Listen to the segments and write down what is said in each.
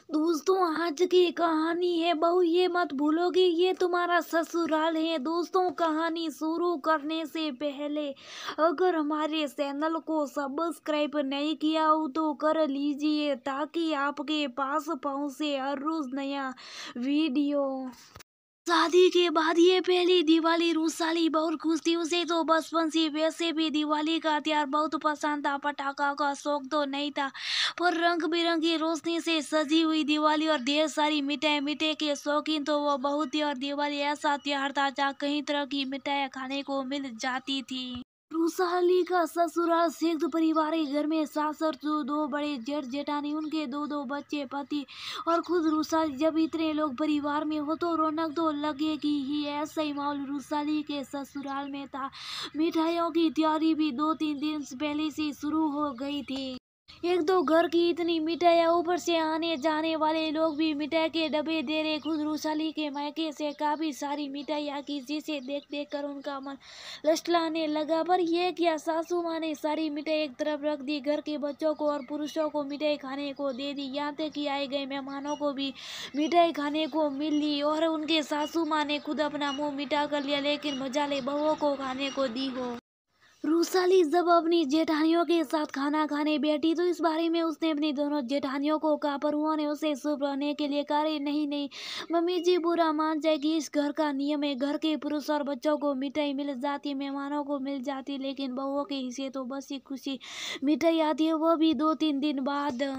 दोस्तों, आज की कहानी है बहू ये मत भूलोगी ये तुम्हारा ससुराल है। दोस्तों, कहानी शुरू करने से पहले अगर हमारे चैनल को सब्सक्राइब नहीं किया हो तो कर लीजिए ताकि आपके पास पहुंचे हर रोज नया वीडियो। शादी के बाद ये पहली दिवाली रूसाली बहुत खुश थी। उसे तो बचपन से वैसे भी दिवाली का त्योहार बहुत पसंद था। पटाखा का शौक तो नहीं था, पर रंग बिरंगी रोशनी से सजी हुई दिवाली और ढेर सारी मिठाई मीठे के शौकीन तो वो बहुत थी। और दिवाली ऐसा त्योहार था जहाँ कई तरह की मिठाइयाँ खाने को मिल जाती थी। रूसाली का ससुराल संयुक्त परिवार के घर में सास और दो बड़े जेठ जेठानी, उनके दो दो बच्चे, पति और खुद रूसाली। जब इतने लोग परिवार में हो तो रौनक तो लगेगी ही। ऐसा ही माहौल रूसाली के ससुराल में था। मिठाइयों की तैयारी भी 2-3 दिन पहले से शुरू हो गई थी। एक तो घर की इतनी मिठाइयाँ, ऊपर से आने जाने वाले लोग भी मिठाई के डब्बे दे रहे। खुद रूसाली के मायके से काफी सारी मिठाइयाँ की जिसे देख देख कर उनका मन लसलाने लगा। पर यह क्या, सासू माँ ने सारी मिठाई एक तरफ रख दी, घर के बच्चों को और पुरुषों को मिठाई खाने को दे दी। यहाँ तक कि आए गए मेहमानों को भी मिठाई खाने को मिल ली और उनके सासू माँ ने खुद अपना मुंह मीठा कर लिया, लेकिन मजाले बहुओं को खाने को दी हो। रूसाली जब अपनी जेठानियों के साथ खाना खाने बैठी तो इस बारे में उसने अपनी दोनों जेठानियों को कहा, पर उन्होंने उसे चुप रहने के लिए कहा, "अरे नहीं नहीं मम्मी जी, बुरा मान जाएगी, इस घर का नियम है। घर के पुरुष और बच्चों को मिठाई मिल जाती, मेहमानों को मिल जाती, लेकिन बहुओं के हिस्से तो बस ही खुशी मिठाई आती है, वो भी 2-3 दिन बाद।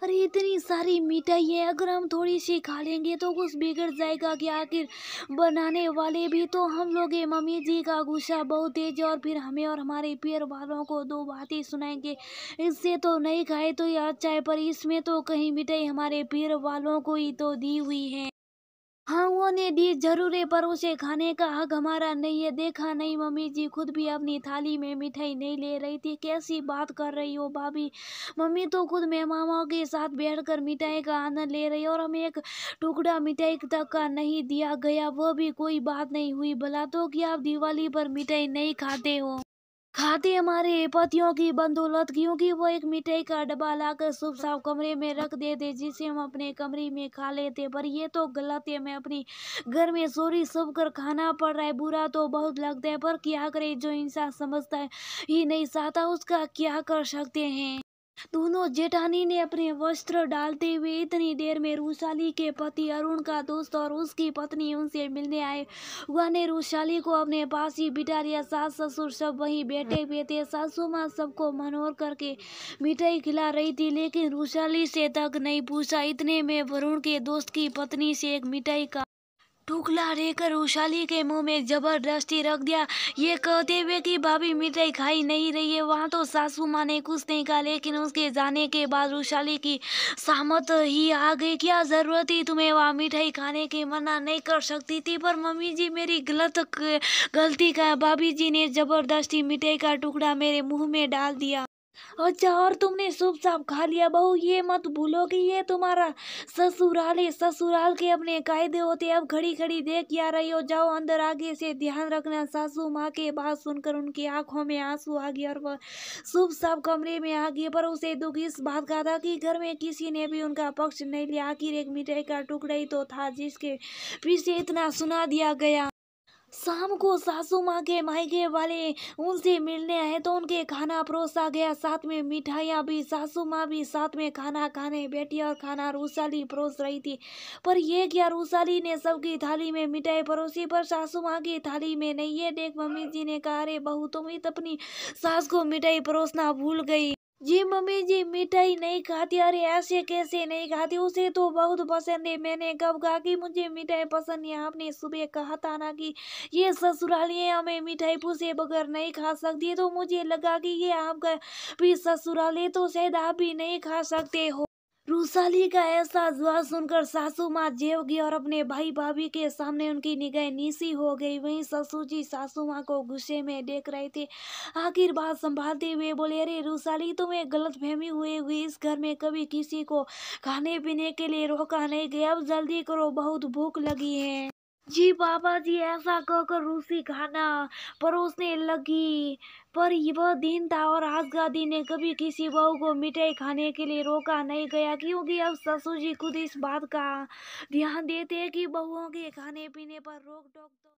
अरे इतनी सारी मिठाई है, अगर हम थोड़ी सी खा लेंगे तो कुछ बिगड़ जाएगा क्या? आखिर बनाने वाले भी तो हम लोग हैं। मम्मी जी का गुस्सा बहुत तेज है और फिर हमें और हमारे पैर वालों को दो बातें सुनाएंगे। इससे तो नहीं खाए तो यह अच्छा है, पर इसमें तो कहीं मिठाई हमारे पैर वालों को ही तो दी हुई है। हाँ, उन्होंने दी जरूर है, पर उसे खाने का हक हमारा नहीं है। देखा नहीं, मम्मी जी खुद भी अपनी थाली में मिठाई नहीं ले रही थी। कैसी बात कर रही हो भाभी? मम्मी तो खुद मेहमानों के साथ बैठकर मिठाई का आनंद ले रही है और हमें एक टुकड़ा मिठाई तक का नहीं दिया गया, वो भी कोई बात नहीं हुई। भला तो क्या आप दिवाली पर मिठाई नहीं खाते हो? खाते हमारे पतियों की बदौलत, क्योंकि वो एक मिठाई का डब्बा लाकर शुभ साफ कमरे में रख देते जिसे हम अपने कमरे में खा लेते। पर ये तो गलत है, मैं अपनी घर में चोरी छुप कर खाना पड़ रहा है। बुरा तो बहुत लगता है, पर क्या करे, जो इंसान समझता है ही नहीं चाहता उसका क्या कर सकते हैं। दोनों जेठानी ने अपने वस्त्र डालते हुए इतनी देर में रूसाली के पति अरुण का दोस्त और उसकी पत्नी उनसे मिलने आए। वह ने रूसाली को अपने पास ही बिठा लिया। सास ससुर सब वहीं बैठे हुए थे। सासू माँ सबको मनोहर करके मिठाई खिला रही थी, लेकिन रूसाली से तक नहीं पूछा। इतने में वरुण के दोस्त की पत्नी से एक मिठाई का टुकड़ा लेकर उशाली के मुंह में जबरदस्ती रख दिया, ये कहते हुए कि भाभी मिठाई खाई नहीं रही है। वहां तो सासू माँ ने कुछ नहीं कहा, लेकिन उसके जाने के बाद उशाली की सहमत ही आ गई। क्या जरूरत थी तुम्हें वहाँ मिठाई खाने की? मना नहीं कर सकती थी। पर मम्मी जी, मेरी गलती का है। भाभी जी ने जबरदस्ती मिठाई का टुकड़ा मेरे मुंह में डाल दिया। अच्छा, और तुमने शुभ साफ खा लिया? बहू ये मत भूलो कि ये तुम्हारा ससुराल है। ससुराल के अपने कायदे होते हैं। अब खड़ी खड़ी देख क्या रही हो? जाओ अंदर, आगे से ध्यान रखना। सासू माँ के बात सुनकर उनकी आंखों में आंसू आ गया और वह शुभ साफ कमरे में आ गई। पर उसे दुख इस बात का था कि घर में किसी ने भी उनका पक्ष नहीं लिया। आखिर एक मिठाई का टुकड़ा ही तो था जिसके पीछे इतना सुना दिया गया। शाम को सासू माँ के मायके वाले उनसे मिलने आए तो उनके खाना परोसा गया, साथ में मिठाइयाँ भी। सासू माँ भी साथ में खाना खाने बैठी और खाना रूसाली परोस रही थी। पर ये क्या, रूसाली ने सबकी थाली में मिठाई परोसी पर सासू माँ की थाली में नहीं। ये देख मम्मी जी ने कहा, अरे बहू तुम ही तो अपनी सास को मिठाई परोसना भूल गई। जी मम्मी जी, मिठाई नहीं खाती। अरे ऐसे कैसे नहीं खाती? उसे तो बहुत पसंद है। मैंने कब कहा कि मुझे मिठाई पसंद है? आपने सुबह कहा था ना कि ये ससुराली हमें मिठाई पूछे बगैर नहीं खा सकती, तो मुझे लगा कि ये आपका भी ससुराल है तो शायद आप भी नहीं खा सकते हो। रूसाली का ऐसा जवाब सुनकर सासू माँ जेव गई और अपने भाई भाभी के सामने उनकी निगाह नीसी हो गई। वहीं ससुर जी सासू माँ को गुस्से में देख रहे थे। आखिर बात संभालते हुए बोले, अरे रूसाली, तुम्हें गलतफहमी हुई इस घर में कभी किसी को खाने पीने के लिए रोका नहीं गया। अब जल्दी करो, बहुत भूख लगी है। जी पापा जी, ऐसा कहकर रूसी खाना परोसने लगी। पर वह दिन था और आज का दिन है, कभी किसी बहू को मिठाई खाने के लिए रोका नहीं गया, क्योंकि अब ससुर जी खुद इस बात का ध्यान देते हैं कि बहुओं के खाने पीने पर रोक टोक तो